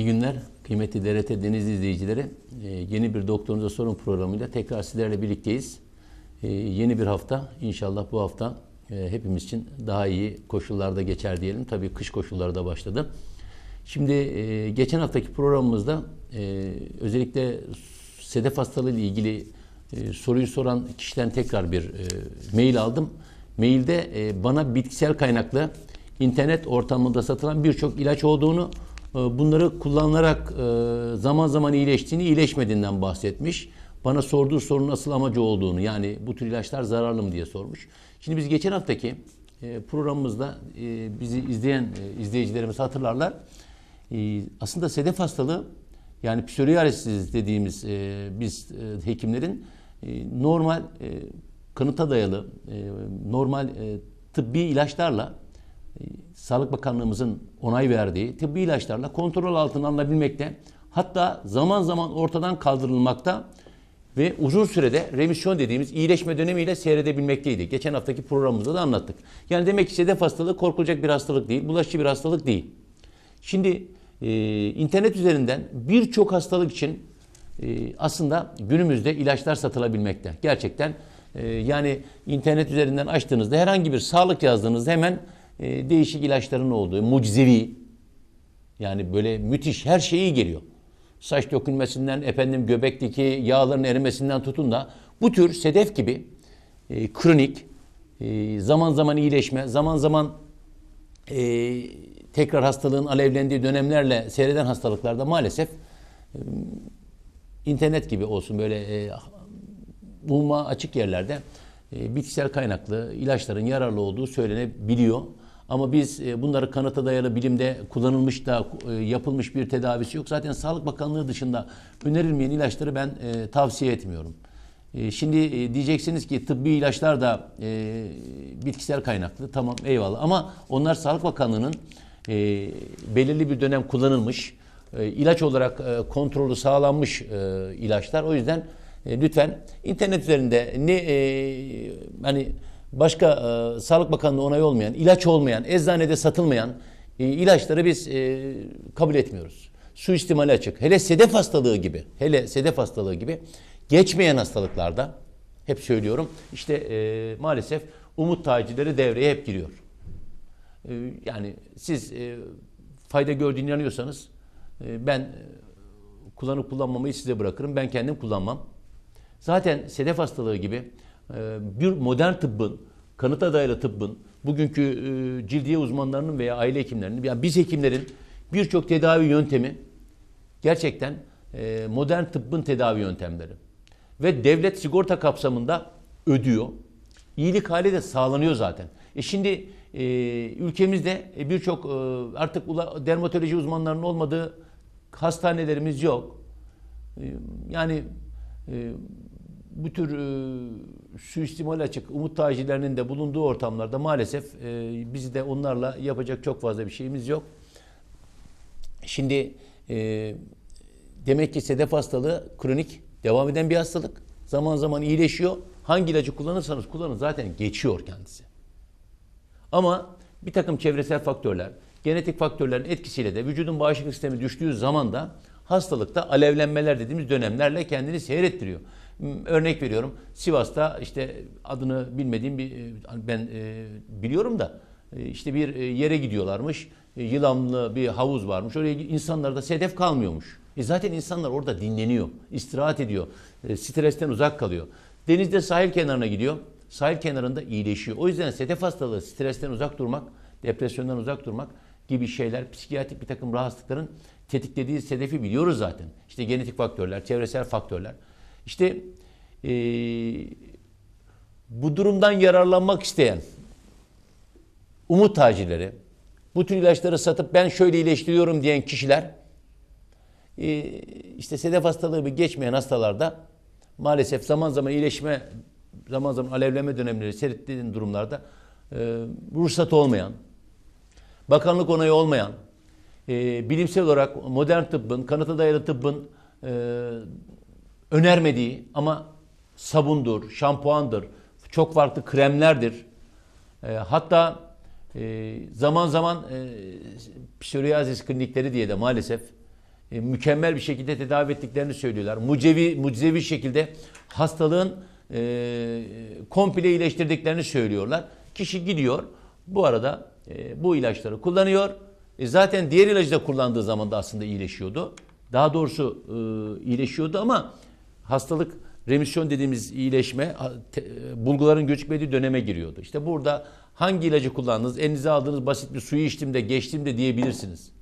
İyi günler kıymetli TRT Denizli izleyicileri. Yeni bir Doktorunuza Sorun programıyla tekrar sizlerle birlikteyiz. Yeni bir hafta. İnşallah bu hafta hepimiz için daha iyi koşullarda geçer diyelim. Tabii kış koşulları da başladı. Şimdi geçen haftaki programımızda özellikle sedef hastalığı ile ilgili soruyu soran kişiden tekrar bir mail aldım. Mailde bana bitkisel kaynaklı internet ortamında satılan birçok ilaç olduğunu, bunları kullanılarak zaman zaman iyileştiğini, iyileşmediğinden bahsetmiş. Bana sorduğu sorunun asıl amacı olduğunu, yani bu tür ilaçlar zararlı mı diye sormuş. Şimdi biz geçen haftaki programımızda bizi izleyen izleyicilerimiz hatırlarlar. Aslında sedef hastalığı, yani psoriasis dediğimiz biz hekimlerin normal kanıta dayalı normal tıbbi ilaçlarla, Sağlık Bakanlığımızın onay verdiği tıbbi ilaçlarla kontrol altına alınabilmekte, hatta zaman zaman ortadan kaldırılmakta ve uzun sürede remisyon dediğimiz iyileşme dönemiyle seyredebilmekteydi. Geçen haftaki programımızda da anlattık. Yani demek ki sedef hastalığı korkulacak bir hastalık değil, bulaşıcı bir hastalık değil. Şimdi internet üzerinden birçok hastalık için aslında günümüzde ilaçlar satılabilmekte. Gerçekten yani internet üzerinden açtığınızda, herhangi bir sağlık yazdığınızda hemen değişik ilaçların olduğu, mucizevi, yani böyle müthiş, her şeyi geliyor. Saç dökülmesinden, göbekteki yağların erimesinden tutun da bu tür sedef gibi kronik, zaman zaman iyileşme, zaman zaman tekrar hastalığın alevlendiği dönemlerle seyreden hastalıklarda maalesef internet gibi olsun, böyle bulma açık yerlerde bitkisel kaynaklı ilaçların yararlı olduğu söylenebiliyor. Ama biz bunları kanıta dayalı bilimde kullanılmış da yapılmış bir tedavisi yok. Zaten Sağlık Bakanlığı dışında önerilmeyen ilaçları ben tavsiye etmiyorum. Şimdi diyeceksiniz ki tıbbi ilaçlar da bitkisel kaynaklı. Tamam, eyvallah, ama onlar Sağlık Bakanlığı'nın belirli bir dönem kullanılmış, ilaç olarak kontrolü sağlanmış ilaçlar. O yüzden lütfen internet üzerinde hani başka Sağlık Bakanlığı onayı olmayan, ilaç olmayan, eczanede satılmayan ilaçları biz kabul etmiyoruz. Suistimale açık. Hele sedef hastalığı gibi geçmeyen hastalıklarda, hep söylüyorum, işte maalesef umut tacirleri devreye hep giriyor. Yani siz fayda gördüğünü inanıyorsanız ben kullanıp kullanmamayı size bırakırım. Ben kendim kullanmam. Zaten sedef hastalığı gibi bir modern tıbbın, kanıta dayalı tıbbın, bugünkü cildiye uzmanlarının veya aile hekimlerinin, yani biz hekimlerin birçok tedavi yöntemi gerçekten modern tıbbın tedavi yöntemleri. Ve devlet sigorta kapsamında ödüyor. İyilik hali de sağlanıyor zaten. Şimdi ülkemizde birçok artık dermatoloji uzmanlarının olmadığı hastanelerimiz yok. Yani bu tür suistimal açık umut tacirlerinin de bulunduğu ortamlarda maalesef biz de onlarla yapacak çok fazla bir şeyimiz yok. Şimdi demek ki sedef hastalığı kronik, devam eden bir hastalık. Zaman zaman iyileşiyor. Hangi ilacı kullanırsanız kullanın zaten geçiyor kendisi. Ama bir takım çevresel faktörler, genetik faktörlerin etkisiyle de vücudun bağışıklık sistemi düştüğü zaman da hastalıkta alevlenmeler dediğimiz dönemlerle kendini seyrettiriyor. Örnek veriyorum, Sivas'ta işte adını bilmediğim ben biliyorum da işte bir yere gidiyorlarmış. Yılanlı bir havuz varmış. Oraya insanlarda sedef kalmıyormuş. Zaten insanlar orada dinleniyor, istirahat ediyor, stresten uzak kalıyor. Denizde sahil kenarına gidiyor. Sahil kenarında iyileşiyor. O yüzden sedef hastalığı, stresten uzak durmak, depresyondan uzak durmak gibi şeyler, psikiyatrik bir takım rahatsızlıkların tetiklediği sedefi biliyoruz zaten. İşte genetik faktörler, çevresel faktörler. İşte bu durumdan yararlanmak isteyen umut tacirleri, bu tür ilaçları satıp ben şöyle iyileştiriyorum diyen kişiler, işte sedef hastalığı bir geçmeyen hastalarda maalesef zaman zaman iyileşme, zaman zaman alevleme dönemleri seyrettiğin durumlarda ruhsat olmayan, bakanlık onayı olmayan, bilimsel olarak modern tıbbın, kanıta dayalı tıbbın önermediği ama sabundur, şampuandır, çok farklı kremlerdir. Hatta zaman zaman psoriasis klinikleri diye de maalesef mükemmel bir şekilde tedavi ettiklerini söylüyorlar. Mucizevi şekilde hastalığın komple iyileştirdiklerini söylüyorlar. Kişi gidiyor bu arada bu ilaçları kullanıyor. Zaten diğer ilacı da kullandığı zaman da aslında iyileşiyordu. Daha doğrusu iyileşiyordu ama hastalık remisyon dediğimiz iyileşme bulguların gözükmediği döneme giriyordu. İşte burada hangi ilacı kullandınız? Elinize aldığınız basit bir suyu içtim de geçtim de diyebilirsiniz.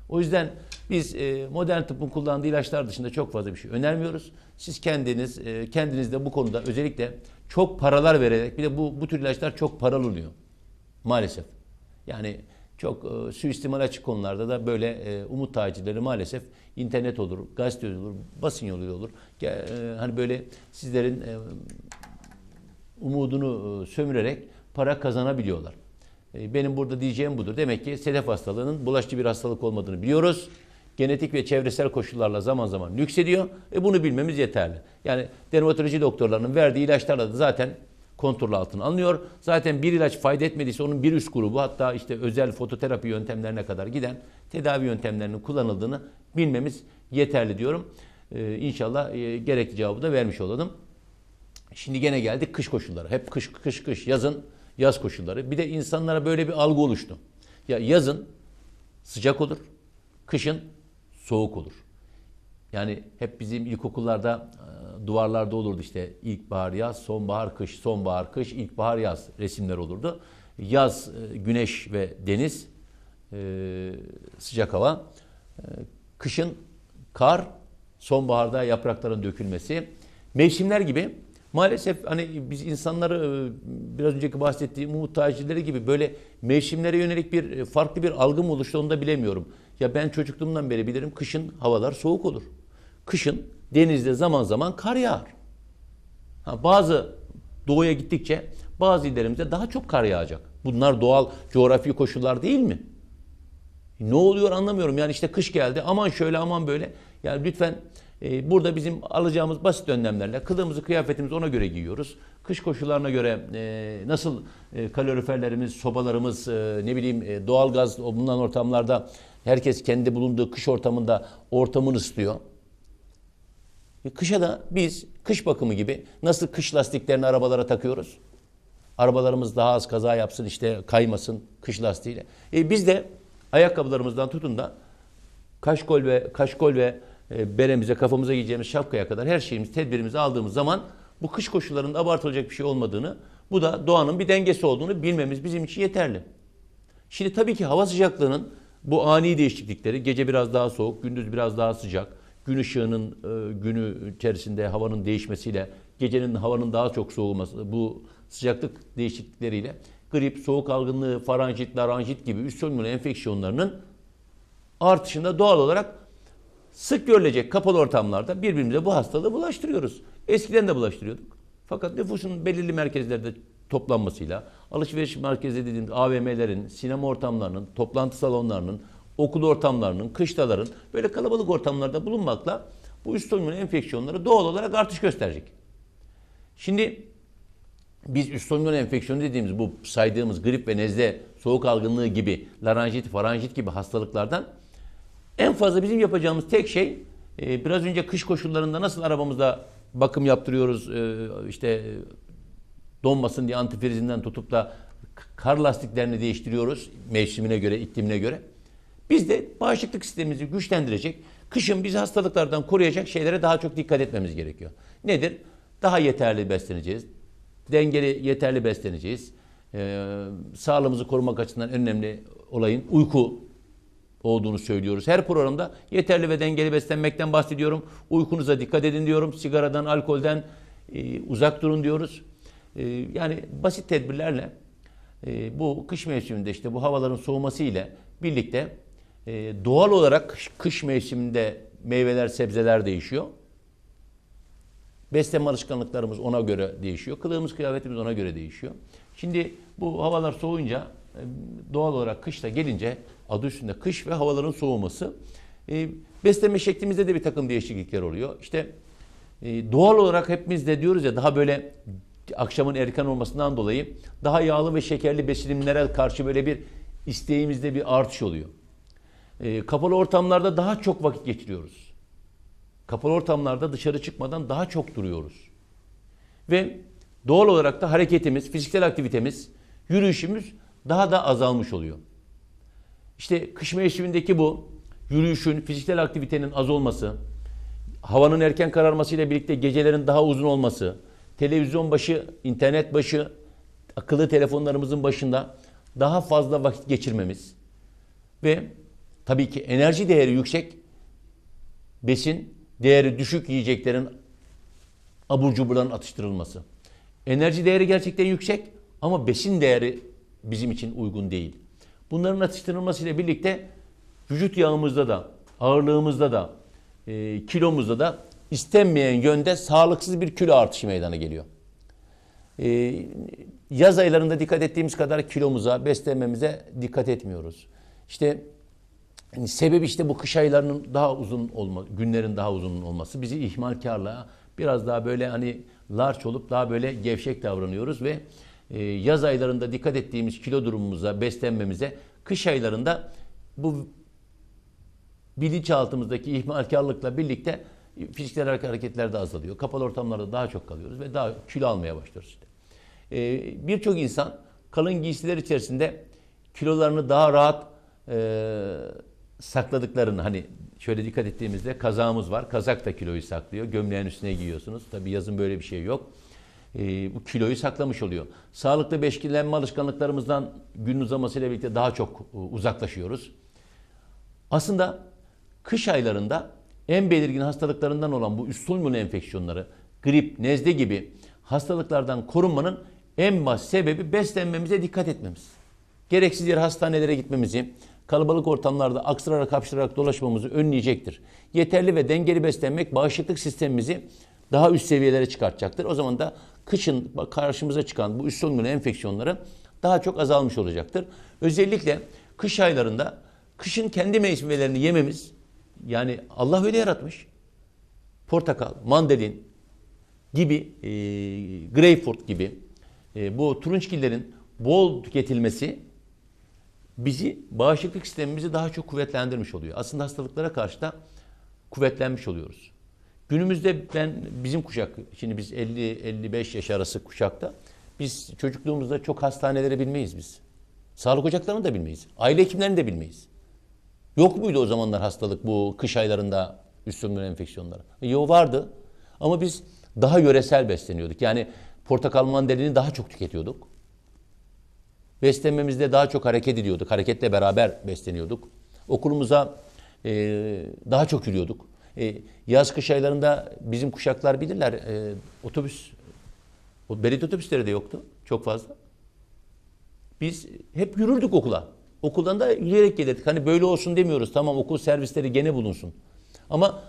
O yüzden biz modern tıbbın kullandığı ilaçlar dışında çok fazla bir şey önermiyoruz. Siz kendiniz de bu konuda özellikle çok paralar vererek, bir de bu tür ilaçlar çok paralı oluyor maalesef. Yani çok suistimal açık konularda da böyle umut tacirleri maalesef internet olur, gazete olur, basın yolu olur. Hani böyle sizlerin umudunu sömürerek para kazanabiliyorlar. Benim burada diyeceğim budur. Demek ki sedef hastalığının bulaşıcı bir hastalık olmadığını biliyoruz. Genetik ve çevresel koşullarla zaman zaman nüksediyor. Bunu bilmemiz yeterli. Yani dermatoloji doktorlarının verdiği ilaçlarla da zaten kontrol altına alınıyor. Zaten bir ilaç fayda etmediyse onun bir üst grubu, hatta işte özel fototerapi yöntemlerine kadar giden tedavi yöntemlerinin kullanıldığını bilmemiz yeterli diyorum. İnşallah gerekli cevabı da vermiş olalım. Şimdi gene geldik kış koşulları. Hep kış, yazın yaz koşulları. Bir de insanlara böyle bir algı oluştu. Ya yazın sıcak olur, kışın soğuk olur. Yani hep bizim ilkokullarda duvarlarda olurdu işte ilkbahar, yaz, sonbahar, kış, sonbahar, kış, ilkbahar, yaz resimler olurdu. Yaz güneş ve deniz, sıcak hava. Kışın kar, sonbaharda yaprakların dökülmesi. Mevsimler gibi maalesef hani biz insanları biraz önceki bahsettiğim umut tacirleri gibi böyle mevsimlere yönelik bir farklı bir algı mı oluştu onu da bilemiyorum. Ya ben çocukluğumdan beri bilirim, kışın havalar soğuk olur. Kışın denizde zaman zaman kar yağar. Bazı doğuya gittikçe bazı illerimizde daha çok kar yağacak. Bunlar doğal coğrafi koşullar değil mi? Ne oluyor anlamıyorum. Yani işte kış geldi, aman şöyle aman böyle. Yani lütfen burada bizim alacağımız basit önlemlerle kılığımızı, kıyafetimizi ona göre giyiyoruz. Kış koşullarına göre nasıl kaloriferlerimiz, sobalarımız, ne bileyim doğalgaz bulunan ortamlarda herkes kendi bulunduğu kış ortamında ortamını ısıtıyor. Kışa da biz kış bakımı gibi nasıl kış lastiklerini arabalara takıyoruz. Arabalarımız daha az kaza yapsın, işte kaymasın kış lastiğiyle. Biz de ayakkabılarımızdan tutun da kaşkol ve beremize, kafamıza giyeceğimiz şapkaya kadar her şeyimiz, tedbirimizi aldığımız zaman bu kış koşullarında abartılacak bir şey olmadığını, bu da doğanın bir dengesi olduğunu bilmemiz bizim için yeterli. Şimdi tabii ki hava sıcaklığının bu ani değişiklikleri, gece biraz daha soğuk, gündüz biraz daha sıcak, gün ışığının günü içerisinde havanın değişmesiyle, gecenin havanın daha çok soğuması, bu sıcaklık değişiklikleriyle grip, soğuk algınlığı, faranjit, laranjit gibi üst solunum enfeksiyonlarının artışında doğal olarak sık görülecek kapalı ortamlarda birbirimize bu hastalığı bulaştırıyoruz. Eskiden de bulaştırıyorduk. Fakat nüfusun belirli merkezlerde toplanmasıyla, alışveriş merkezi dediğimiz AVM'lerin, sinema ortamlarının, toplantı salonlarının, okul ortamlarının, kışlaların böyle kalabalık ortamlarda bulunmakla bu üst solunum enfeksiyonları doğal olarak artış gösterecek. Şimdi biz üst solunum enfeksiyonu dediğimiz bu saydığımız grip ve nezle, soğuk algınlığı gibi, laranjit, faranjit gibi hastalıklardan en fazla bizim yapacağımız tek şey biraz önce kış koşullarında nasıl arabamızda bakım yaptırıyoruz, işte donmasın diye antifrizinden tutup da kar lastiklerini değiştiriyoruz mevsimine göre, iklimine göre. Biz de bağışıklık sistemimizi güçlendirecek, kışın bizi hastalıklardan koruyacak şeylere daha çok dikkat etmemiz gerekiyor. Nedir? Daha yeterli besleneceğiz. Dengeli, yeterli besleneceğiz. Sağlığımızı korumak açısından önemli olayın uyku olduğunu söylüyoruz. Her programda yeterli ve dengeli beslenmekten bahsediyorum. Uykunuza dikkat edin diyorum. Sigaradan, alkolden uzak durun diyoruz. Yani basit tedbirlerle bu kış mevsiminde işte bu havaların soğuması ile birlikte doğal olarak kış mevsiminde meyveler, sebzeler değişiyor. Beslenme alışkanlıklarımız ona göre değişiyor. Kılığımız, kıyafetimiz ona göre değişiyor. Şimdi bu havalar soğuyunca doğal olarak kışla gelince adı üstünde kış ve havaların soğuması. Beslenme şeklimizde de bir takım değişiklikler oluyor. İşte doğal olarak hepimiz de diyoruz ya daha böyle akşamın erken olmasından dolayı daha yağlı ve şekerli besinlere karşı böyle bir isteğimizde bir artış oluyor. Kapalı ortamlarda daha çok vakit geçiriyoruz. Kapalı ortamlarda dışarı çıkmadan daha çok duruyoruz. Ve doğal olarak da hareketimiz, fiziksel aktivitemiz, yürüyüşümüz daha da azalmış oluyor. İşte kış mevsimindeki bu yürüyüşün, fiziksel aktivitenin az olması, havanın erken kararmasıyla birlikte gecelerin daha uzun olması, televizyon başı, internet başı, akıllı telefonlarımızın başında daha fazla vakit geçirmemiz ve tabii ki enerji değeri yüksek, besin değeri düşük yiyeceklerin abur cuburların atıştırılması. Enerji değeri gerçekten yüksek ama besin değeri bizim için uygun değil. Bunların atıştırılmasıyla birlikte vücut yağımızda da, ağırlığımızda da, kilomuzda da istenmeyen yönde sağlıksız bir kilo artışı meydana geliyor. Yaz aylarında dikkat ettiğimiz kadar kilomuza, beslenmemize dikkat etmiyoruz. İşte sebebi işte bu kış aylarının daha uzun günlerin daha uzun olması. Bizi ihmalkarlığa biraz daha böyle hani larç olup daha böyle gevşek davranıyoruz ve yaz aylarında dikkat ettiğimiz kilo durumumuza, beslenmemize, kış aylarında bu bilinçaltımızdaki ihmalkarlıkla birlikte fiziksel hareketler de azalıyor. Kapalı ortamlarda daha çok kalıyoruz ve daha kilo almaya başlıyoruz işte. Birçok insan kalın giysiler içerisinde kilolarını daha rahat sakladıklarını, hani şöyle dikkat ettiğimizde kazağımız var. Kazak da kiloyu saklıyor. Gömleğin üstüne giyiyorsunuz. Tabii yazın böyle bir şey yok. Bu kiloyu saklamış oluyor. Sağlıklı beslenme alışkanlıklarımızdan gün uzamasıyla birlikte daha çok uzaklaşıyoruz. Aslında kış aylarında en belirgin hastalıklarından olan bu üst solunum enfeksiyonları, grip, nezle gibi hastalıklardan korunmanın en baş sebebi beslenmemize dikkat etmemiz. Gereksiz yere hastanelere gitmemizi, kalabalık ortamlarda aksırarak hapşırarak dolaşmamızı önleyecektir. Yeterli ve dengeli beslenmek bağışıklık sistemimizi daha üst seviyelere çıkartacaktır. O zaman da kışın karşımıza çıkan bu üst solunum enfeksiyonları daha çok azalmış olacaktır. Özellikle kış aylarında kışın kendi meyvelerini yememiz, yani Allah öyle yaratmış. Portakal, mandalin gibi, greyfurt gibi bu turunçgillerin bol tüketilmesi bizi, bağışıklık sistemimizi daha çok kuvvetlendirmiş oluyor. Aslında hastalıklara karşı da kuvvetlenmiş oluyoruz. Günümüzde bizim kuşak, şimdi biz 50-55 yaş arası kuşakta, biz çocukluğumuzda çok hastaneleri bilmeyiz biz. Sağlık ocaklarını da bilmeyiz. Aile hekimlerini de bilmeyiz. Yok muydu o zamanlar hastalık, bu kış aylarında üst solunum enfeksiyonları? Yok, vardı ama biz daha yöresel besleniyorduk. Yani portakal, mandalini daha çok tüketiyorduk. Beslenmemizde daha çok hareket ediyorduk. Hareketle beraber besleniyorduk. Okulumuza daha çok yürüyorduk. Yaz kış aylarında bizim kuşaklar bilirler. Belediye otobüsleri de yoktu çok fazla. Biz hep yürürdük okula. Okuldan da yürüyerek gelirdik. Hani böyle olsun demiyoruz. Tamam, okul servisleri gene bulunsun. Ama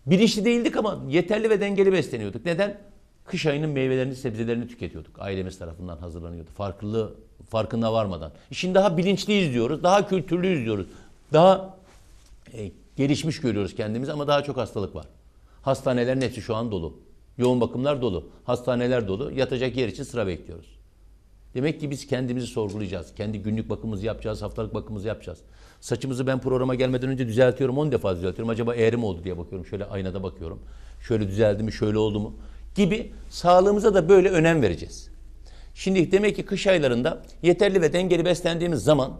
bilinçli değildik ama yeterli ve dengeli besleniyorduk. Neden? Kış ayının meyvelerini, sebzelerini tüketiyorduk. Ailemiz tarafından hazırlanıyordu. Farkında varmadan. Şimdi daha bilinçliyiz diyoruz. Daha kültürlüyüz diyoruz. Daha gelişmiş görüyoruz kendimizi ama daha çok hastalık var. Hastanelerin hepsi şu an dolu. Yoğun bakımlar dolu. Hastaneler dolu. Yatacak yer için sıra bekliyoruz. Demek ki biz kendimizi sorgulayacağız. Kendi günlük bakımımızı yapacağız, haftalık bakımımızı yapacağız. Saçımızı ben programa gelmeden önce düzeltiyorum, 10 defa düzeltiyorum. Acaba eğri mi oldu diye bakıyorum. Şöyle aynada bakıyorum. Şöyle düzeldi mi, şöyle oldu mu? Gibi sağlığımıza da böyle önem vereceğiz. Şimdi demek ki kış aylarında yeterli ve dengeli beslendiğimiz zaman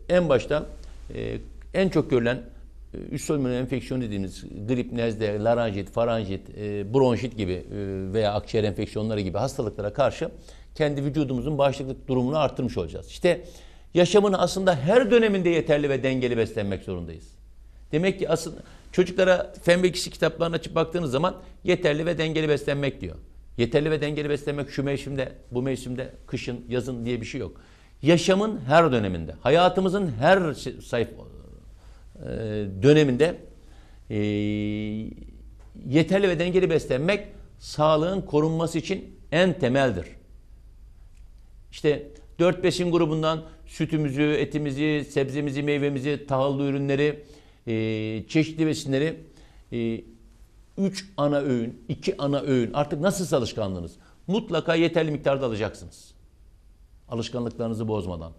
en başta en çok görülen üst solunum enfeksiyonu dediğimiz grip, nezle, laranjit, faranjit, bronşit gibi veya akciğer enfeksiyonları gibi hastalıklara karşı kendi vücudumuzun bağışıklık durumunu arttırmış olacağız. İşte yaşamın aslında her döneminde yeterli ve dengeli beslenmek zorundayız. Demek ki aslında çocuklara fen bilgisi kitaplarını açıp baktığınız zaman yeterli ve dengeli beslenmek diyor. Yeterli ve dengeli beslenmek şu mevsimde, bu mevsimde, kışın, yazın diye bir şey yok. Yaşamın her döneminde, hayatımızın her döneminde yeterli ve dengeli beslenmek sağlığın korunması için en temeldir. İşte 4 besin grubundan sütümüzü, etimizi, sebzemizi, meyvemizi, tahıllı ürünleri, çeşitli besinleri 3 ana öğün, 2 ana öğün, artık nasılsa alışkanlığınız, mutlaka yeterli miktarda alacaksınız. Alışkanlıklarınızı bozmadan.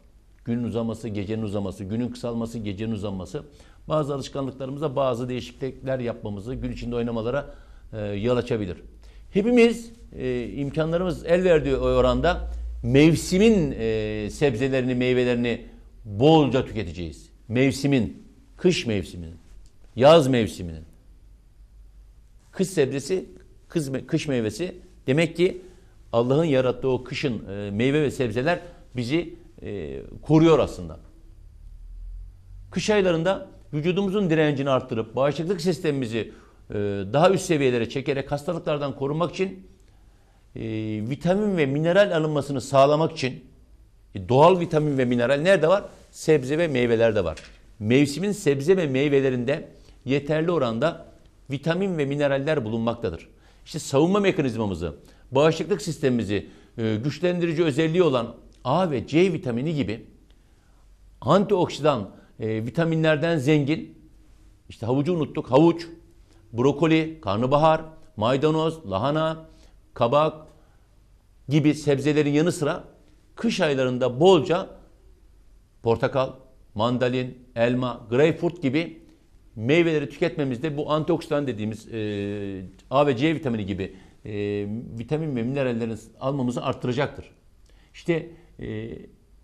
Günün uzaması, gecenin uzaması, günün kısalması, gecenin uzanması. Bazı alışkanlıklarımızda bazı değişiklikler yapmamızı, gün içinde oynamalara yol açabilir. Hepimiz imkanlarımız el verdiği oranda mevsimin sebzelerini, meyvelerini bolca tüketeceğiz. Mevsimin, kış mevsiminin, yaz mevsiminin. Kış sebzesi, kış meyvesi. Demek ki Allah'ın yarattığı o kışın meyve ve sebzeler bizi koruyor aslında. Kış aylarında vücudumuzun direncini arttırıp bağışıklık sistemimizi daha üst seviyelere çekerek hastalıklardan korunmak için vitamin ve mineral alınmasını sağlamak için doğal vitamin ve mineral nerede var? Sebze ve meyvelerde var. Mevsimin sebze ve meyvelerinde yeterli oranda vitamin ve mineraller bulunmaktadır. İşte savunma mekanizmamızı, bağışıklık sistemimizi güçlendirici özelliği olan A ve C vitamini gibi antioksidan vitaminlerden zengin, işte havucu unuttuk, havuç, brokoli, karnabahar, maydanoz, lahana, kabak gibi sebzelerin yanı sıra kış aylarında bolca portakal, mandalin, elma, greyfurt gibi meyveleri tüketmemizde bu antioksidan dediğimiz A ve C vitamini gibi vitamin ve minerallerin almamızı arttıracaktır. İşte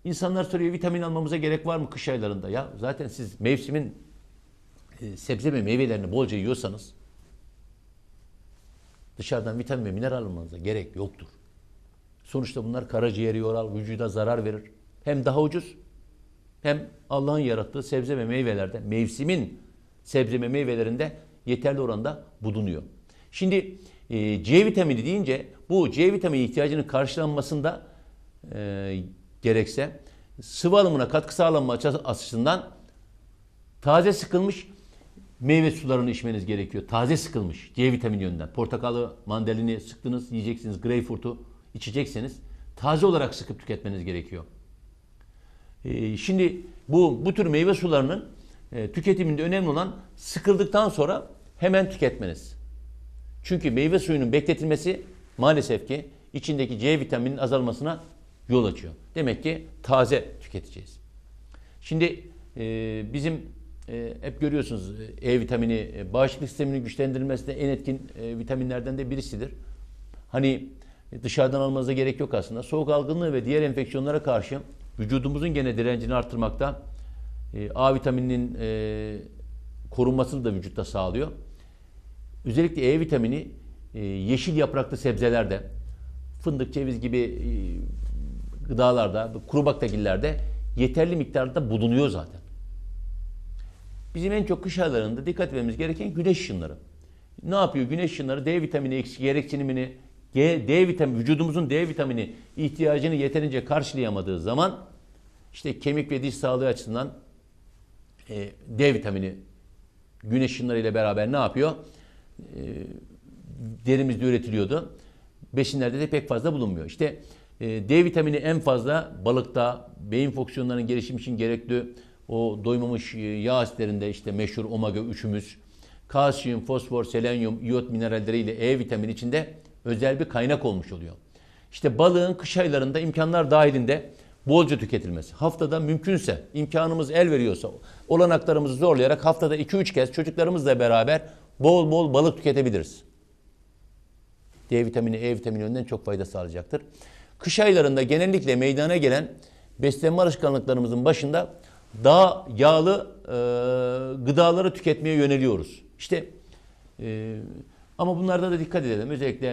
insanlar soruyor, vitamin almamıza gerek var mı kış aylarında? Ya zaten siz mevsimin sebze ve meyvelerini bolca yiyorsanız dışarıdan vitamin ve mineral almanıza gerek yoktur. Sonuçta bunlar karaciğeri yorar, vücuda zarar verir. Hem daha ucuz hem Allah'ın yarattığı sebze ve meyvelerde, mevsimin sebze ve meyvelerinde yeterli oranda bulunuyor. Şimdi C vitamini deyince bu C vitamini ihtiyacının karşılanmasında gerekse sıvı alımına katkı sağlanma açısından taze sıkılmış meyve sularını içmeniz gerekiyor. Taze sıkılmış C vitamini yönünden. Portakalı, mandalini sıktınız, yiyeceksiniz. Greyfurt'u içecekseniz taze olarak sıkıp tüketmeniz gerekiyor. Şimdi bu tür meyve sularının tüketiminde önemli olan sıkıldıktan sonra hemen tüketmeniz. Çünkü meyve suyunun bekletilmesi maalesef ki içindeki C vitamininin azalmasına yol açıyor. Demek ki taze tüketeceğiz. Şimdi bizim hep görüyorsunuz E vitamini bağışıklık sisteminin güçlendirilmesinde en etkin vitaminlerden de birisidir. Hani dışarıdan almanıza gerek yok aslında. Soğuk algınlığı ve diğer enfeksiyonlara karşı vücudumuzun gene direncini arttırmakta, A vitamininin korunmasını da vücutta sağlıyor. Özellikle E vitamini yeşil yapraklı sebzelerde, fındık, ceviz gibi gıdalarda, kuru baklagillerde yeterli miktarda bulunuyor zaten. Bizim en çok kış aylarında dikkat etmemiz gereken güneş ışınları. Ne yapıyor? Güneş ışınları D vitamini eksik gereksinimini, vücudumuzun D vitamini ihtiyacını yeterince karşılayamadığı zaman işte kemik ve diş sağlığı açısından D vitamini güneş ışınları ile beraber ne yapıyor? Derimizde üretiliyordu. Besinlerde de pek fazla bulunmuyor. İşte D vitamini en fazla balıkta, beyin fonksiyonlarının gelişimi için gerekli o doymamış yağ asitlerinde, işte meşhur omega 3'ümüz, kalsiyum, fosfor, selenyum, iyot mineralleriyle E vitamini içinde özel bir kaynak olmuş oluyor. İşte balığın kış aylarında imkanlar dahilinde bolca tüketilmesi. Haftada mümkünse, imkanımız el veriyorsa, olanaklarımızı zorlayarak haftada 2-3 kez çocuklarımızla beraber bol bol balık tüketebiliriz. D vitamini, E vitamini yönünden çok fayda sağlayacaktır. Kış aylarında genellikle meydana gelen beslenme alışkanlıklarımızın başında daha yağlı gıdaları tüketmeye yöneliyoruz. İşte ama bunlarda da dikkat edelim. Özellikle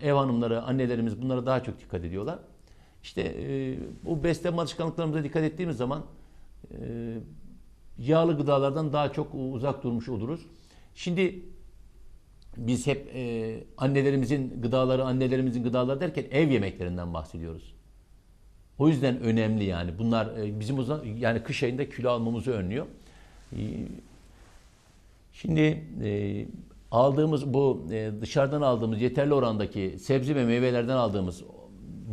ev hanımları, annelerimiz bunlara daha çok dikkat ediyorlar. İşte bu beslenme alışkanlıklarımıza dikkat ettiğimiz zaman yağlı gıdalardan daha çok uzak durmuş oluruz. Şimdi biz hep annelerimizin gıdaları derken ev yemeklerinden bahsediyoruz. O yüzden önemli yani. Bunlar bizim yani kış ayında kilo almamızı önlüyor. Şimdi aldığımız bu dışarıdan aldığımız yeterli orandaki sebze ve meyvelerden aldığımız,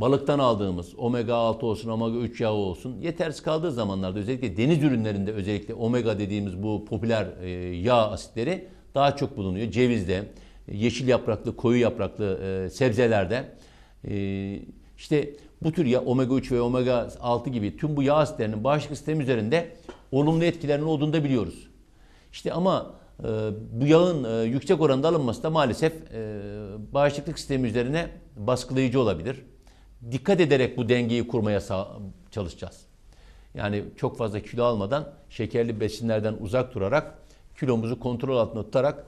balıktan aldığımız omega 6 olsun, omega 3 yağı olsun yetersiz kaldığı zamanlarda özellikle deniz ürünlerinde özellikle omega dediğimiz bu popüler yağ asitleri daha çok bulunuyor. Cevizde, yeşil yapraklı, koyu yapraklı sebzelerde, İşte bu tür ya omega 3 ve omega 6 gibi tüm bu yağ asitlerinin bağışıklık sistemi üzerinde olumlu etkilerinin olduğunu da biliyoruz. İşte ama bu yağın yüksek oranda alınması da maalesef bağışıklık sistemi üzerine baskılayıcı olabilir. Dikkat ederek bu dengeyi kurmaya çalışacağız. Yani çok fazla kilo almadan şekerli besinlerden uzak durarak kilomuzu kontrol altında tutarak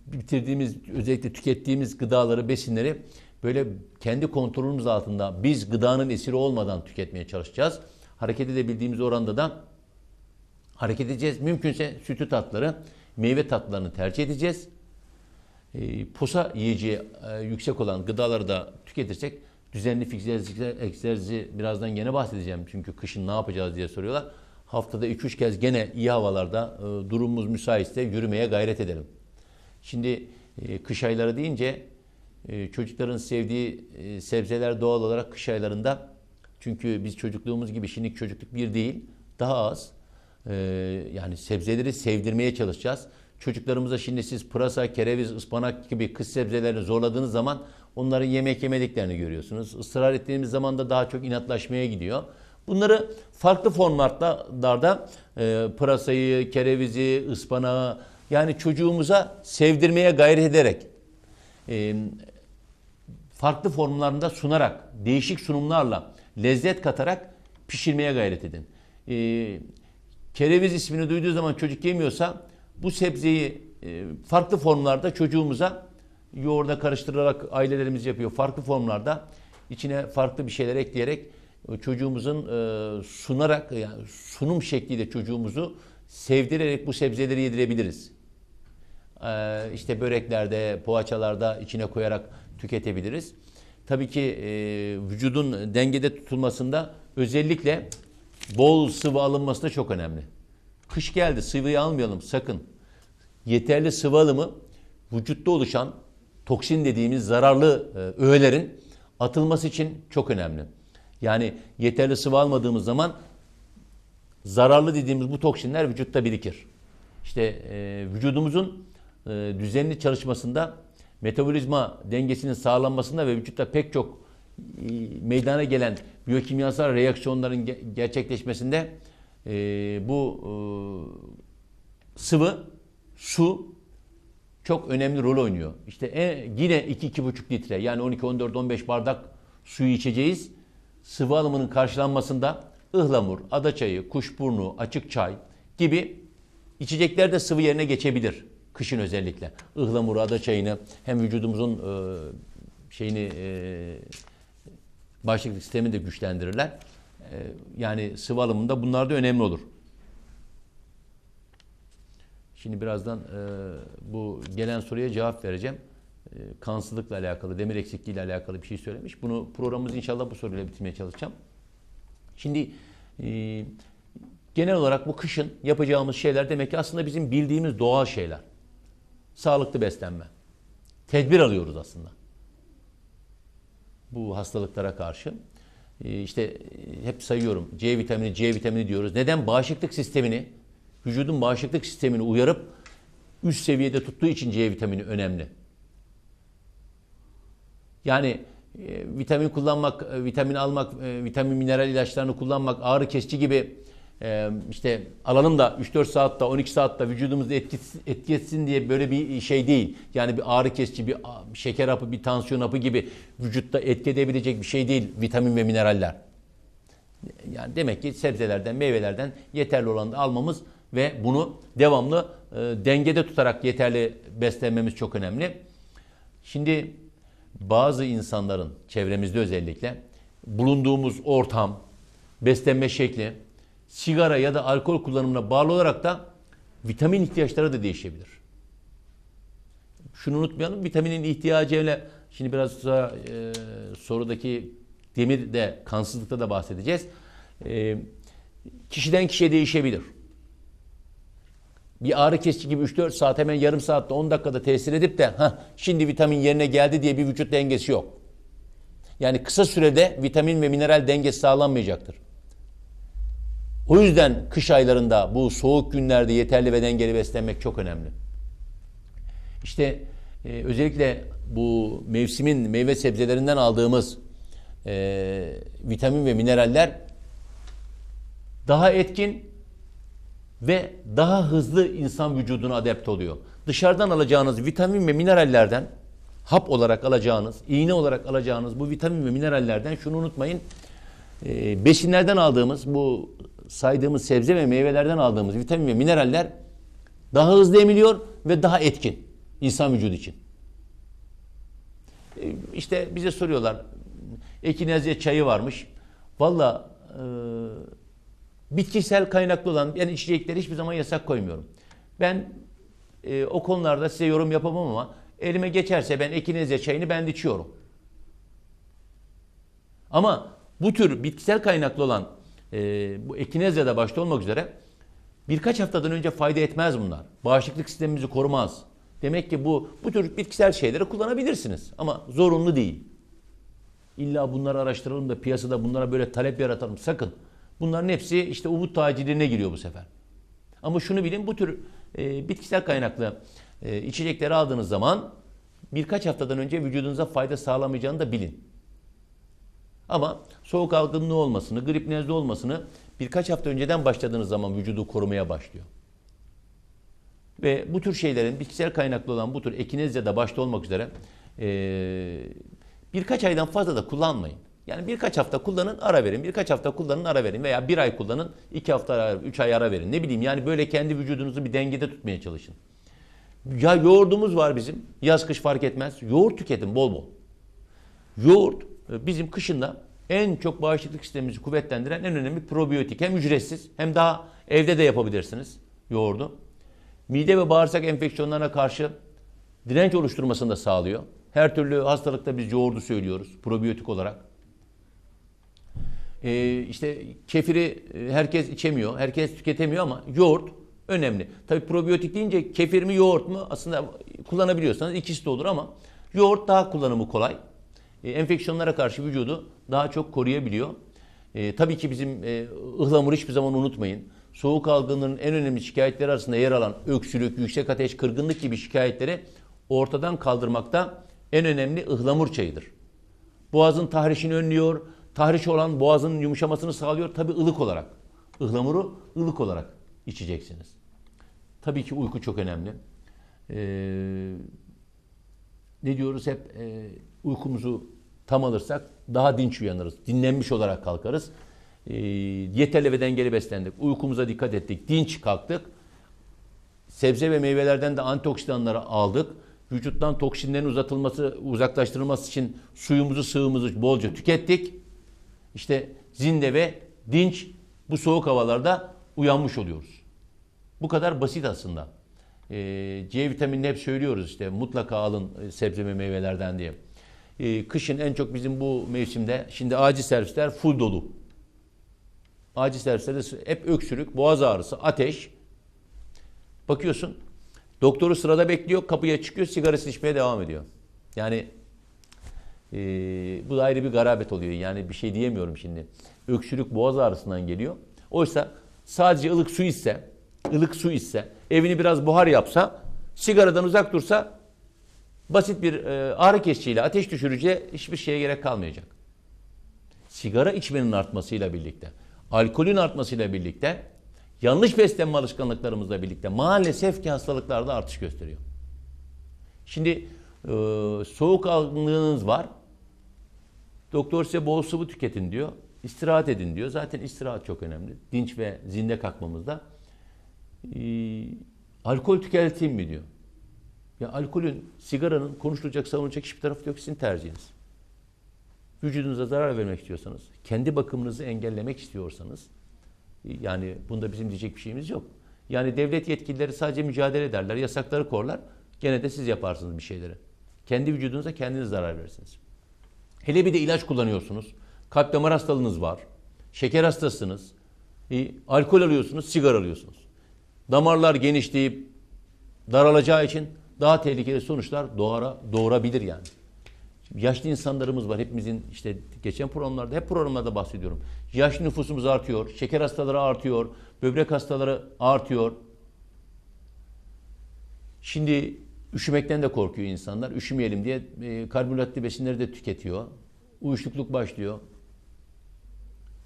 bitirdiğimiz, özellikle tükettiğimiz gıdaları, besinleri böyle kendi kontrolümüz altında biz gıdanın esiri olmadan tüketmeye çalışacağız. Hareket edebildiğimiz oranda da hareket edeceğiz. Mümkünse sütlü tatları, meyve tatlarını tercih edeceğiz. Posa yiyeceği yüksek olan gıdaları da tüketirsek düzenli fiziksel egzersizi birazdan gene bahsedeceğim. Çünkü kışın ne yapacağız diye soruyorlar. Haftada 2-3 kez gene iyi havalarda durumumuz müsaitse yürümeye gayret edelim. Şimdi kış ayları deyince çocukların sevdiği sebzeler doğal olarak kış aylarında, çünkü biz çocukluğumuz gibi şimdiki çocukluk bir değil, daha az. Yani sebzeleri sevdirmeye çalışacağız. Çocuklarımıza şimdi siz pırasa, kereviz, ıspanak gibi kış sebzelerini zorladığınız zaman onların yemek yemediklerini görüyorsunuz. Israr ettiğimiz zaman da daha çok inatlaşmaya gidiyor. Bunları farklı formlarda pırasayı, kerevizi, ıspanağı, yani çocuğumuza sevdirmeye gayret ederek farklı formlarında sunarak, değişik sunumlarla lezzet katarak pişirmeye gayret edin. Kereviz ismini duyduğu zaman çocuk yemiyorsa bu sebzeyi farklı formlarda çocuğumuza yoğurda karıştırarak ailelerimiz yapıyor. Farklı formlarda içine farklı bir şeyler ekleyerek çocuğumuzun sunarak, yani sunum şekliyle çocuğumuzu sevdirerek bu sebzeleri yedirebiliriz. İşte böreklerde, poğaçalarda içine koyarak tüketebiliriz. Tabii ki vücudun dengede tutulmasında özellikle bol sıvı alınması da çok önemli. Kış geldi, sıvıyı almayalım sakın. Yeterli sıvı alımı vücutta oluşan toksin dediğimiz zararlı öğelerin atılması için çok önemli. Yani yeterli sıvı almadığımız zaman zararlı dediğimiz bu toksinler vücutta birikir. İşte vücudumuzun düzenli çalışmasında, metabolizma dengesinin sağlanmasında ve vücutta pek çok meydana gelen biyokimyasal reaksiyonların gerçekleşmesinde bu sıvı, su çok önemli rol oynuyor. İşte yine 2-2,5 litre, yani 12, 14, 15 bardak suyu içeceğiz. Sıvı alımının karşılanmasında ıhlamur, adaçayı, kuşburnu, açık çay gibi içecekler de sıvı yerine geçebilir. Kışın özellikle. Ihlamuru, adaçayını hem vücudumuzun bağışıklık sistemini de güçlendirirler. Yani sıvı alımında bunlar da önemli olur. Şimdi birazdan bu gelen soruya cevap vereceğim. Kansızlıkla alakalı, demir eksikliği ile alakalı bir şey söylemiş. Bunu programımızı inşallah bu soruyla bitirmeye çalışacağım. Şimdi genel olarak bu kışın yapacağımız şeyler demek ki aslında bizim bildiğimiz doğal şeyler. Sağlıklı beslenme. Tedbir alıyoruz aslında bu hastalıklara karşı. İşte hep sayıyorum. C vitamini diyoruz. Neden? Bağışıklık sistemini, vücudun bağışıklık sistemini uyarıp üst seviyede tuttuğu için C vitamini önemli. Yani vitamin kullanmak, vitamin almak, vitamin mineral ilaçlarını kullanmak, ağrı kesici gibi işte alalım da 3-4 saatte, 12 saatte vücudumuzda etki etsin diye böyle bir şey değil. Yani bir ağrı kesici, bir şeker hapı, bir tansiyon hapı gibi vücutta etki edebilecek bir şey değil vitamin ve mineraller. Yani demek ki sebzelerden, meyvelerden yeterli olanı almamız ve bunu devamlı dengede tutarak yeterli beslenmemiz çok önemli. Şimdi bazı insanların, çevremizde özellikle, bulunduğumuz ortam, beslenme şekli, sigara ya da alkol kullanımına bağlı olarak da vitamin ihtiyaçları da değişebilir. Şunu unutmayalım, vitaminin ihtiyacıyla, şimdi biraz sonra sorudaki demir de, kansızlıkta da bahsedeceğiz. Kişiden kişiye değişebilir. Bir ağrı kesici gibi 3-4 saat, hemen yarım saatte 10 dakikada tesir edip de şimdi vitamin yerine geldi diye bir vücut dengesi yok. Yani kısa sürede vitamin ve mineral dengesi sağlanmayacaktır. O yüzden kış aylarında bu soğuk günlerde yeterli ve dengeli beslenmek çok önemli. İşte özellikle bu mevsimin meyve sebzelerinden aldığımız vitamin ve mineraller daha etkin ve daha hızlı insan vücuduna adapte oluyor. Dışarıdan alacağınız vitamin ve minerallerden, hap olarak alacağınız, iğne olarak alacağınız bu vitamin ve minerallerden şunu unutmayın. Besinlerden aldığımız, bu saydığımız sebze ve meyvelerden aldığımız vitamin ve mineraller daha hızlı emiliyor ve daha etkin insan vücudu için. İşte bize soruyorlar, ekinezya çayı varmış. Valla bitkisel kaynaklı olan yani içecekleri hiçbir zaman yasak koymuyorum. Ben o konularda size yorum yapamam ama elime geçerse ben ekinezya çayını ben de içiyorum. Ama bu tür bitkisel kaynaklı olan bu ekinezyada başta olmak üzere birkaç haftadan önce fayda etmez bunlar. Bağışıklık sistemimizi korumaz. Demek ki bu tür bitkisel şeyleri kullanabilirsiniz ama zorunlu değil. İlla bunları araştıralım da piyasada bunlara böyle talep yaratalım sakın. Bunların hepsi işte umut tacirine giriyor bu sefer. Ama şunu bilin, bu tür bitkisel kaynaklı içecekleri aldığınız zaman birkaç haftadan önce vücudunuza fayda sağlamayacağını da bilin. Ama soğuk algınlığı olmasını, grip nezle olmasını birkaç hafta önceden başladığınız zaman vücudu korumaya başlıyor. Ve bu tür şeylerin bitkisel kaynaklı olan bu tür ekinezyada başta olmak üzere birkaç aydan fazla da kullanmayın. Yani birkaç hafta kullanın, ara verin. Birkaç hafta kullanın, ara verin. Veya bir ay kullanın, 2 hafta ara, 3 ay ara verin. Ne bileyim yani böyle kendi vücudunuzu bir dengede tutmaya çalışın. Ya yoğurdumuz var bizim. Yaz kış fark etmez. Yoğurt tüketin bol bol. Yoğurt bizim kışında en çok bağışıklık sistemimizi kuvvetlendiren en önemli probiyotik. Hem ücretsiz hem daha evde de yapabilirsiniz yoğurdu. Mide ve bağırsak enfeksiyonlarına karşı direnç oluşturmasını da sağlıyor. Her türlü hastalıkta biz yoğurdu söylüyoruz probiyotik olarak. İşte kefiri herkes içemiyor, herkes tüketemiyor ama yoğurt önemli. Tabii probiyotik deyince kefir mi yoğurt mu aslında kullanabiliyorsanız ikisi de olur ama yoğurt daha kullanımı kolay. Enfeksiyonlara karşı vücudu daha çok koruyabiliyor. Tabii ki bizim ıhlamuru hiçbir zaman unutmayın. Soğuk algınlığının en önemli şikayetleri arasında yer alan öksürük, yüksek ateş, kırgınlık gibi şikayetleri ortadan kaldırmakta en önemli ıhlamur çayıdır. Boğazın tahrişini önlüyor. Tahriş olan boğazın yumuşamasını sağlıyor. Tabii ılık olarak. Ihlamuru ılık olarak içeceksiniz. Tabii ki uyku çok önemli. Ne diyoruz hep uykumuzu tam alırsak daha dinç uyanırız. Dinlenmiş olarak kalkarız. Yeterli ve dengeli beslendik. Uykumuza dikkat ettik. Dinç kalktık. Sebze ve meyvelerden de antioksidanları aldık. Vücuttan toksinlerin uzaklaştırılması için suyumuzu, sıvımızı bolca tükettik. İşte zinde ve dinç bu soğuk havalarda uyanmış oluyoruz. Bu kadar basit aslında. C vitaminini hep söylüyoruz işte mutlaka alın sebze ve meyvelerden diye. Kışın en çok bizim bu mevsimde şimdi acil servisler full dolu. Acil servislerde hep öksürük, boğaz ağrısı, ateş. Bakıyorsun doktoru sırada bekliyor, kapıya çıkıyor, sigarasını içmeye devam ediyor. Yani bu da ayrı bir garabet oluyor. Yani bir şey diyemiyorum şimdi. Öksürük boğaz ağrısından geliyor. Oysa sadece ılık su içse, evini biraz buhar yapsa, sigaradan uzak dursa basit bir ağrı kesiciyle, ateş düşürücüye hiçbir şeye gerek kalmayacak. Sigara içmenin artmasıyla birlikte, alkolün artmasıyla birlikte, yanlış beslenme alışkanlıklarımızla birlikte maalesef ki hastalıklarda artış gösteriyor. Şimdi soğuk algınlığınız var. Doktor size bol sıvı tüketin diyor. İstirahat edin diyor. Zaten istirahat çok önemli. Dinç ve zinde kalkmamızda. Alkol tüketeyim mi diyor. Ya alkolün, sigaranın konuşulacak, savunulacak hiçbir tarafı yok. Sizin tercihiniz. Vücudunuza zarar vermek istiyorsanız, kendi bakımınızı engellemek istiyorsanız, yani bunda bizim diyecek bir şeyimiz yok. Yani devlet yetkilileri sadece mücadele ederler, yasakları korlar. Gene de siz yaparsınız bir şeyleri. Kendi vücudunuza kendiniz zarar verirsiniz. Hele bir de ilaç kullanıyorsunuz. Kalp damar hastalığınız var. Şeker hastasınız. Alkol alıyorsunuz, sigara alıyorsunuz. Damarlar genişleyip daralacağı için daha tehlikeli sonuçlar doğurabilir yani. Yaşlı insanlarımız var. Hepimizin işte geçen programlarda, hep programlarda bahsediyorum. Yaşlı nüfusumuz artıyor. Şeker hastaları artıyor. Böbrek hastaları artıyor. Şimdi Üşümekten de korkuyor insanlar. Üşümeyelim diye karbonhidratlı besinleri de tüketiyor. Uyuşukluk başlıyor.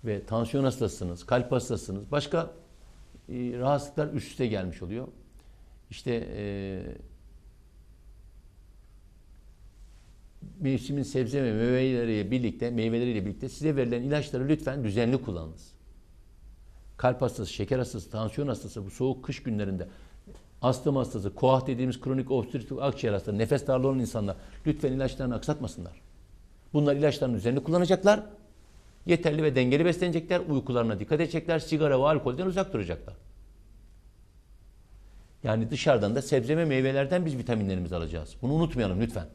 Ve tansiyon hastasınız, kalp hastasınız. Başka rahatsızlıklar üst üste gelmiş oluyor. İşte mevsimin sebze ve meyveleriyle birlikte size verilen ilaçları lütfen düzenli kullanınız. Kalp hastası, şeker hastası, tansiyon hastası bu soğuk kış günlerinde, astım hastası, koah dediğimiz kronik obstrüktif akciğer hastaları, nefes darlığı olan insanlar lütfen ilaçlarını aksatmasınlar. Bunlar ilaçlarını düzenli kullanacaklar. Yeterli ve dengeli beslenecekler. Uykularına dikkat edecekler. Sigara ve alkolden uzak duracaklar. Yani dışarıdan da sebze ve meyvelerden biz vitaminlerimizi alacağız. Bunu unutmayalım lütfen.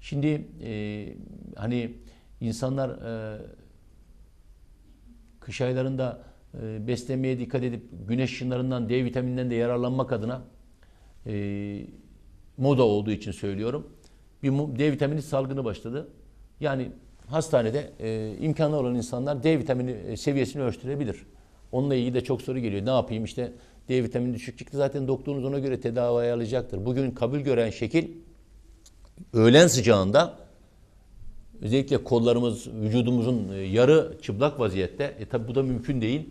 Şimdi hani insanlar kış aylarında beslenmeye dikkat edip güneş ışınlarından, D vitamininden de yararlanmak adına moda olduğu için söylüyorum. Bir D vitamini salgını başladı. Yani hastanede imkanı olan insanlar D vitamini seviyesini ölçtürebilir. Onunla ilgili de çok soru geliyor. Ne yapayım işte D vitamini düşük çıktı. Zaten doktorunuz ona göre tedavi ayarlayacaktır. Bugün kabul gören şekil öğlen sıcağında özellikle kollarımız, vücudumuzun yarı çıplak vaziyette. Tabi bu da mümkün değil.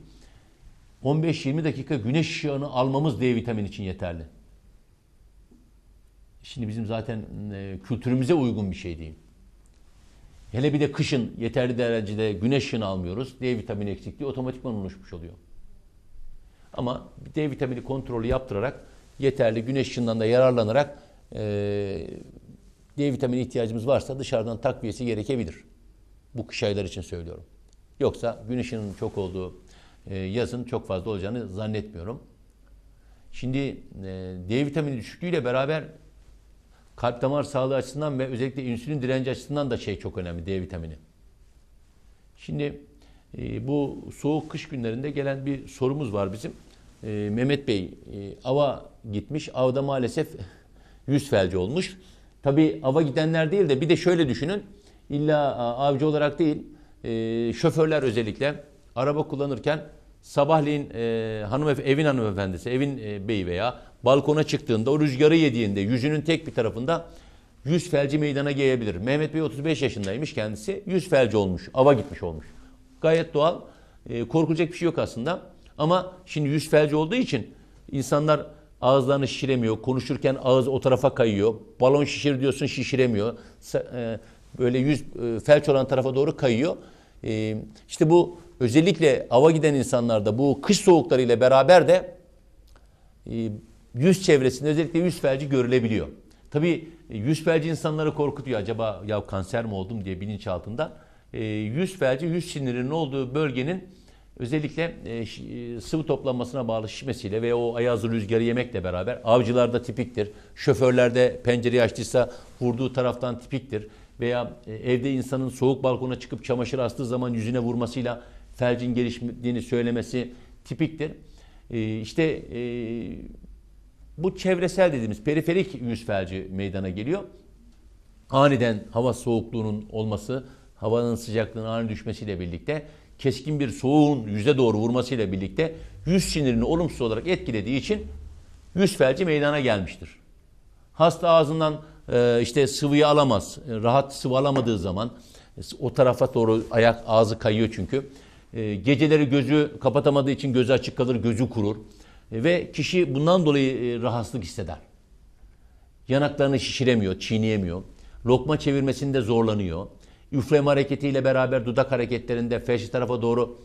15-20 dakika güneş ışığını almamız D vitamini için yeterli. Şimdi bizim zaten kültürümüze uygun bir şey değil. Hele bir de kışın yeterli derecede güneş ışığını almıyoruz. D vitamini eksikliği otomatikman oluşmuş oluyor. Ama D vitamini kontrolü yaptırarak yeterli güneş ışığından da yararlanarak D vitamini ihtiyacımız varsa dışarıdan takviyesi gerekebilir. Bu kış ayları için söylüyorum. Yoksa güneş ışığının çok olduğu yazın çok fazla olacağını zannetmiyorum. Şimdi D vitamini düşüklüğüyle beraber kalp damar sağlığı açısından ve özellikle insülin direnci açısından da çok önemli D vitamini. Şimdi bu soğuk kış günlerinde gelen bir sorumuz var bizim. Mehmet Bey ava gitmiş. Avda maalesef yüz felci olmuş. Tabii ava gidenler değil de bir de şöyle düşünün. İlla avcı olarak değil, şoförler özellikle araba kullanırken sabahleyin evin hanımefendisi, evin beyi veya balkona çıktığında o rüzgarı yediğinde yüzünün tek bir tarafında yüz felci meydana gelebilir. Mehmet Bey 35 yaşındaymış kendisi. Yüz felci olmuş. Ava gitmiş olmuş. Gayet doğal. Korkulacak bir şey yok aslında. Ama şimdi yüz felci olduğu için insanlar ağızlarını şişiremiyor. Konuşurken ağız o tarafa kayıyor. Balon şişir diyorsun şişiremiyor. Böyle yüz felç olan tarafa doğru kayıyor. İşte bu özellikle ava giden insanlarda bu kış soğuklarıyla beraber de yüz çevresinde özellikle yüz felci görülebiliyor. Tabii yüz felci insanları korkutuyor. Acaba ya kanser mi oldum diye bilinçaltında. Yüz felci yüz sinirinin olduğu bölgenin özellikle sıvı toplanmasına bağlı şişmesiyle ve o ayazlı rüzgarı yemekle beraber avcılarda tipiktir. Şoförlerde pencereyi açtıysa vurduğu taraftan tipiktir. Veya evde insanın soğuk balkona çıkıp çamaşır astığı zaman yüzüne vurmasıyla felcin geliştiğini söylemesi tipiktir. Bu çevresel dediğimiz periferik yüz felci meydana geliyor. Aniden hava soğukluğunun olması, havanın sıcaklığının ani düşmesiyle birlikte keskin bir soğuğun yüze doğru vurmasıyla birlikte yüz sinirini olumsuz olarak etkilediği için yüz felci meydana gelmiştir. Hasta ağzından sıvıyı alamaz. Rahat sıvı alamadığı zaman o tarafa doğru ağzı kayıyor çünkü. Geceleri gözü kapatamadığı için gözü açık kalır, gözü kurur. Ve kişi bundan dolayı rahatsızlık hisseder. Yanaklarını şişiremiyor, çiğneyemiyor. Lokma çevirmesinde zorlanıyor. Üfleme hareketiyle beraber dudak hareketlerinde felç tarafa doğru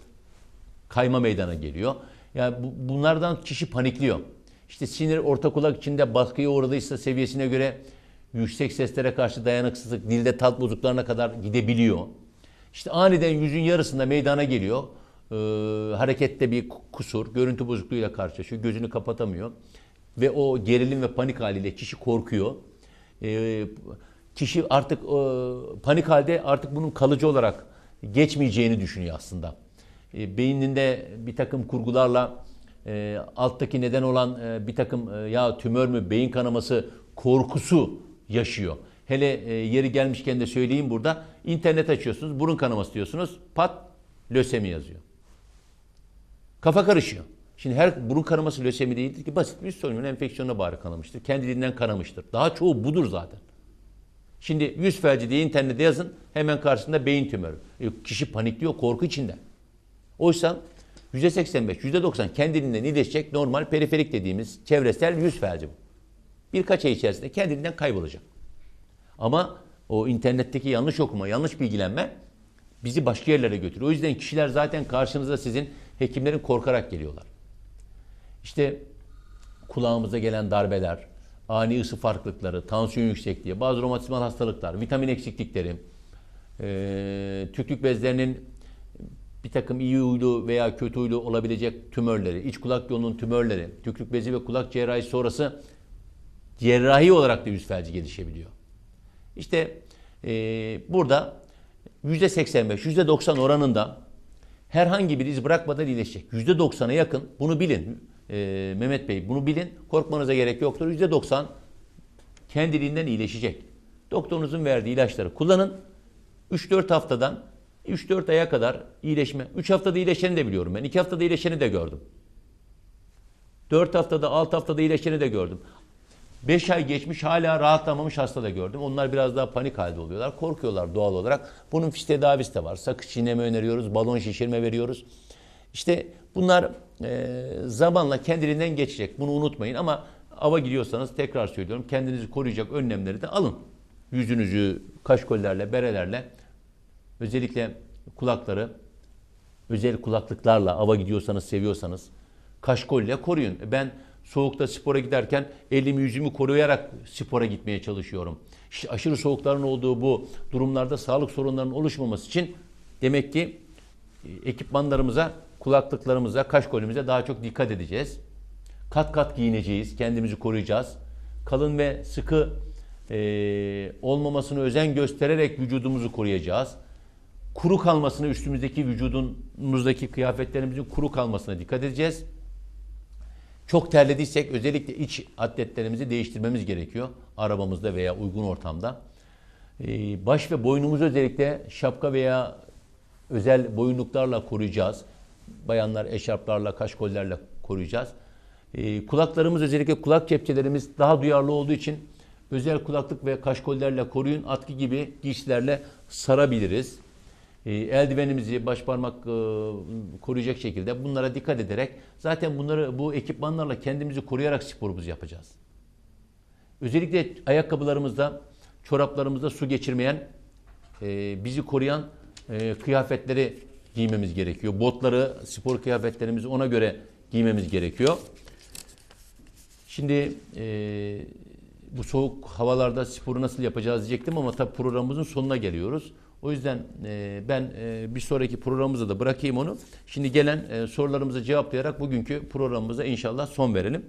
kayma meydana geliyor. Yani bunlardan kişi panikliyor. İşte sinir orta kulak içinde baskıya uğradıysa seviyesine göre yüksek seslere karşı dayanıksızlık, dilde tat bozukluklarına kadar gidebiliyor. İşte aniden yüzün yarısında meydana geliyor. Harekette bir kusur, görüntü bozukluğuyla karşılaşıyor. Gözünü kapatamıyor. Ve o gerilim ve panik haliyle kişi korkuyor. Kişi artık panik halde artık bunun kalıcı olarak geçmeyeceğini düşünüyor aslında. Beyninde bir takım kurgularla alttaki neden olan bir takım tümör mü, beyin kanaması korkusu yaşıyor. Hele yeri gelmişken de söyleyeyim burada. İnternet açıyorsunuz, burun kanaması diyorsunuz. Pat, lösemi yazıyor. Kafa karışıyor. Şimdi her burun kanaması lösemi değildir ki, basit bir üst solunum enfeksiyonuna bağrı kanamıştır. Kendiliğinden kanamıştır. Daha çoğu budur zaten. Şimdi yüz felci diye internette yazın, hemen karşısında beyin tümörü. Kişi panikliyor, korku içinde. Oysa %85, %90 kendiliğinden iyileşecek normal periferik dediğimiz çevresel yüz felci bu. Birkaç ay içerisinde kendiliğinden kaybolacak. Ama o internetteki yanlış okuma, yanlış bilgilenme bizi başka yerlere götürüyor. O yüzden kişiler zaten karşınıza sizin hekimlerin korkarak geliyorlar. İşte kulağımıza gelen darbeler, ani ısı farklılıkları, tansiyon yüksekliği, bazı romatizmal hastalıklar, vitamin eksiklikleri, tüklük bezlerinin bir takım iyi huylu veya kötü huylu olabilecek tümörleri, iç kulak yolunun tümörleri, tüklük bezi ve kulak cerrahi sonrası cerrahi olarak da yüz felci gelişebiliyor. İşte burada %85, %90 oranında herhangi bir iz bırakmadan iyileşecek. %90'a yakın, bunu bilin Mehmet Bey, bunu bilin, korkmanıza gerek yoktur. %90 kendiliğinden iyileşecek. Doktorunuzun verdiği ilaçları kullanın. 3-4 haftadan 3-4 aya kadar iyileşme. 3 haftada iyileşeni de biliyorum ben. 2 haftada iyileşeni de gördüm. 4 haftada, 6 haftada iyileşeni de gördüm. 5 ay geçmiş hala rahatlamamış hasta da gördüm. Onlar biraz daha panik halde oluyorlar. Korkuyorlar doğal olarak. Bunun fiş tedavisi de var. Sakız çiğneme öneriyoruz. Balon şişirme veriyoruz. İşte bunlar zamanla kendiliğinden geçecek. Bunu unutmayın ama ava gidiyorsanız tekrar söylüyorum. Kendinizi koruyacak önlemleri de alın. Yüzünüzü kaşkollerle, berelerle, özellikle kulakları, özel kulaklıklarla ava gidiyorsanız, seviyorsanız kaşkolle koruyun. Ben soğukta spora giderken elimi yüzümü koruyarak spora gitmeye çalışıyorum. İşte aşırı soğukların olduğu bu durumlarda sağlık sorunlarının oluşmaması için demek ki ekipmanlarımıza, kulaklıklarımıza, kaşkolümüze daha çok dikkat edeceğiz. Kat kat giyineceğiz, kendimizi koruyacağız. Kalın ve sıkı olmamasına özen göstererek vücudumuzu koruyacağız. Kuru kalmasına, üstümüzdeki vücudumuzdaki kıyafetlerimizin kuru kalmasına dikkat edeceğiz. Çok terlediysek özellikle iç atletlerimizi değiştirmemiz gerekiyor. Arabamızda veya uygun ortamda. Baş ve boynumuzu özellikle şapka veya özel boyunluklarla koruyacağız. Bayanlar eşarplarla, kaşkollerle koruyacağız. Kulaklarımız, özellikle kulak kepçelerimiz daha duyarlı olduğu için özel kulaklık ve kaşkollerle koruyun. Atkı gibi giysilerle sarabiliriz. Eldivenimizi, baş parmak koruyacak şekilde bunlara dikkat ederek zaten bunları, bu ekipmanlarla kendimizi koruyarak sporumuzu yapacağız. Özellikle ayakkabılarımızda, çoraplarımızda su geçirmeyen, bizi koruyan kıyafetleri giymemiz gerekiyor. Botları, spor kıyafetlerimizi ona göre giymemiz gerekiyor. Şimdi bu soğuk havalarda sporu nasıl yapacağız diyecektim ama tabii programımızın sonuna geliyoruz. O yüzden ben bir sonraki programımıza da bırakayım onu. Şimdi gelen sorularımıza cevaplayarak bugünkü programımıza inşallah son verelim.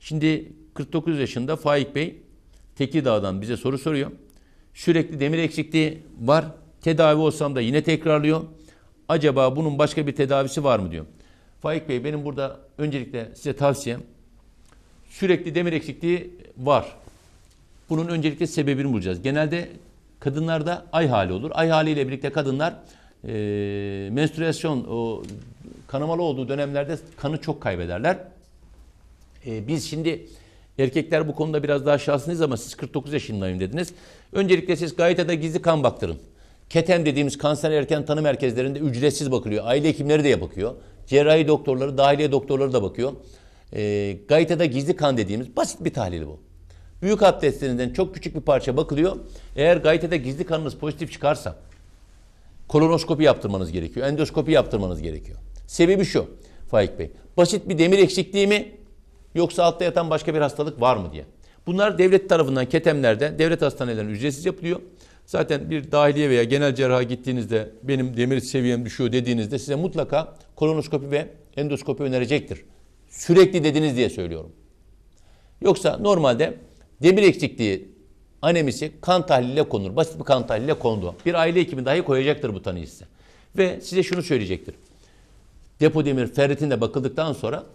Şimdi 49 yaşında Faik Bey Tekirdağ'dan bize soru soruyor. Sürekli demir eksikliği var. Tedavi olsam da yine tekrarlıyor. Acaba bunun başka bir tedavisi var mı diyor. Faik Bey, benim burada öncelikle size tavsiyem, sürekli demir eksikliği var. Bunun öncelikle sebebini bulacağız. Genelde kadınlarda ay hali olur. Ay haliyle birlikte kadınlar menstrüasyon, o kanamalı olduğu dönemlerde kanı çok kaybederler. Biz şimdi erkekler bu konuda biraz daha şanslıyız ama siz 49 yaşındayım dediniz. Öncelikle siz GAITA'da gizli kan baktırın. KETEM dediğimiz kanser erken tanı merkezlerinde ücretsiz bakılıyor. Aile hekimleri de bakıyor. Cerrahi doktorları, dahiliye doktorları da bakıyor. GAITA'da gizli kan dediğimiz basit bir tahlil bu. Büyük abdestlerinden çok küçük bir parça bakılıyor. Eğer GAITA'da gizli kanınız pozitif çıkarsa kolonoskopi yaptırmanız gerekiyor. Endoskopi yaptırmanız gerekiyor. Sebebi şu Faik Bey. Basit bir demir eksikliği mi yoksa altta yatan başka bir hastalık var mı diye. Bunlar devlet tarafından KETEM'lerde, devlet hastanelerinde ücretsiz yapılıyor. Zaten bir dahiliye veya genel cerraha gittiğinizde benim demir seviyem düşüyor dediğinizde size mutlaka kolonoskopi ve endoskopi önerecektir. Sürekli dediniz diye söylüyorum. Yoksa normalde demir eksikliği anemisi kan tahliliyle konur. Basit bir kan tahliliyle kondu. Bir aile hekimi dahi koyacaktır bu tanıyı size. Ve size şunu söyleyecektir. Depo demir, ferritin de bakıldıktan sonra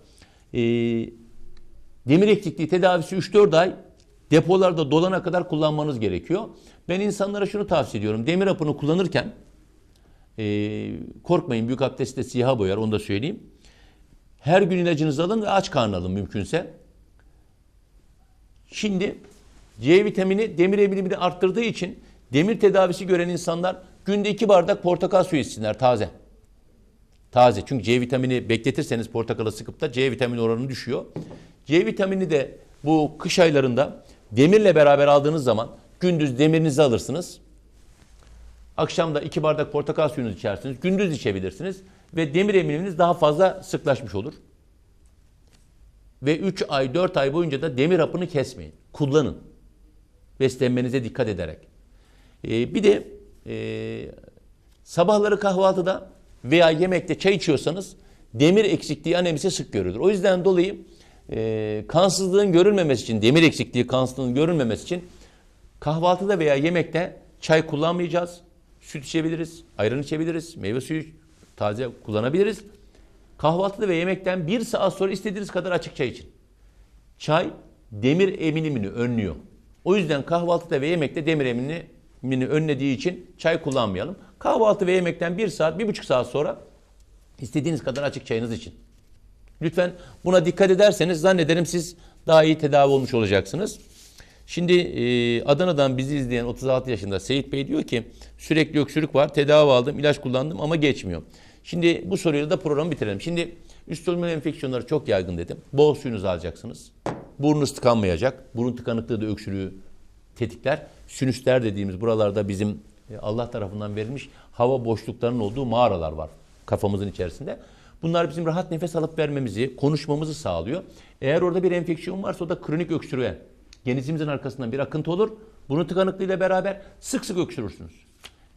demir eksikliği tedavisi 3-4 ay depolarda dolana kadar kullanmanız gerekiyor. Ben insanlara şunu tavsiye ediyorum. Demir hapını kullanırken korkmayın, büyük abdesti de siyaha boyar, onu da söyleyeyim. Her gün ilacınızı alın ve aç karnına alın mümkünse. Şimdi C vitamini demir emilimini arttırdığı için demir tedavisi gören insanlar günde 2 bardak portakal suyu içsinler taze. Taze. Çünkü C vitamini bekletirseniz portakalı sıkıp da C vitamini oranı düşüyor. C vitamini de bu kış aylarında demirle beraber aldığınız zaman gündüz demirinizi alırsınız. Akşam da 2 bardak portakal suyunuzu içersiniz. Gündüz içebilirsiniz. Ve demir emiliminiz daha fazla sıklaşmış olur. Ve 3 ay 4 ay boyunca da demir hapını kesmeyin. Kullanın. Beslenmenize dikkat ederek. Bir de sabahları kahvaltıda veya yemekte çay içiyorsanız demir eksikliği anemisi sık görülür. O yüzden dolayı kansızlığın görülmemesi için, demir eksikliği kansızlığın görülmemesi için kahvaltıda veya yemekte çay kullanmayacağız. Süt içebiliriz, ayran içebiliriz, meyve suyu taze kullanabiliriz. Kahvaltıda ve yemekten 1 saat sonra istediğiniz kadar açık çay için. Çay demir emilimini önlüyor. O yüzden kahvaltıda ve yemekte demir emilimini önlediği için çay kullanmayalım. Kahvaltı ve yemekten 1 saat, 1,5 saat sonra istediğiniz kadar açık çayınız için. Lütfen buna dikkat ederseniz zannederim siz daha iyi tedavi olmuş olacaksınız. Şimdi Adana'dan bizi izleyen 36 yaşında Seyit Bey diyor ki sürekli öksürük var, tedavi aldım, ilaç kullandım ama geçmiyor. Şimdi bu soruyla da programı bitirelim. Şimdi üst solunum enfeksiyonları çok yaygın dedim. Bol suyunuzu alacaksınız. Burnunuz tıkanmayacak. Burun tıkanıklığı da öksürüğü tetikler. Sinüsler dediğimiz buralarda bizim Allah tarafından verilmiş hava boşluklarının olduğu mağaralar var kafamızın içerisinde. Bunlar bizim rahat nefes alıp vermemizi, konuşmamızı sağlıyor. Eğer orada bir enfeksiyon varsa o da kronik öksürüğe, genizimizin arkasından bir akıntı olur. Burun tıkanıklığıyla beraber sık sık öksürürsünüz.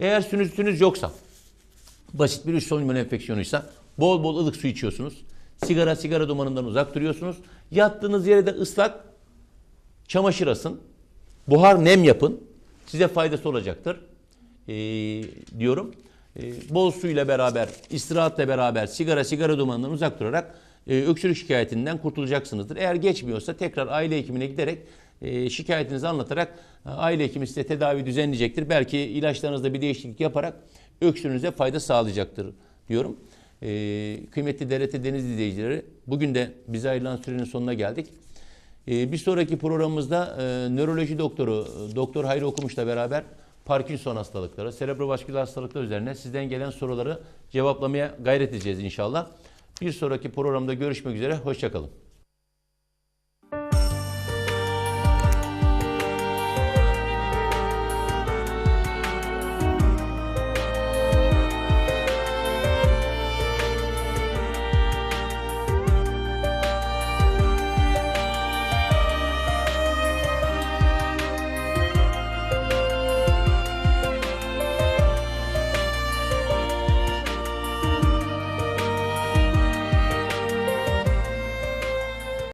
Eğer sinüsünüz yoksa, basit bir üst solunum enfeksiyonuysa bol bol ılık su içiyorsunuz. Sigara dumanından uzak duruyorsunuz. Yattığınız yere de ıslak çamaşır asın. Buhar nem yapın. Size faydası olacaktır. Diyorum. Bol suyla beraber, istirahatle beraber sigara dumanından uzak durarak öksürük şikayetinden kurtulacaksınızdır. Eğer geçmiyorsa tekrar aile hekimine giderek şikayetinizi anlatarak aile hekimi size tedavi düzenleyecektir. Belki ilaçlarınızda bir değişiklik yaparak öksürüğünüze fayda sağlayacaktır diyorum. Kıymetli TRT Deniz izleyicileri, bugün de bize ayrılan sürenin sonuna geldik. Bir sonraki programımızda nöroloji doktoru Doktor Hayri Okumuş'la beraber Parkinson hastalıkları, serebrovasküler hastalıklar üzerine sizden gelen soruları cevaplamaya gayret edeceğiz inşallah. Bir sonraki programda görüşmek üzere, hoşça kalın.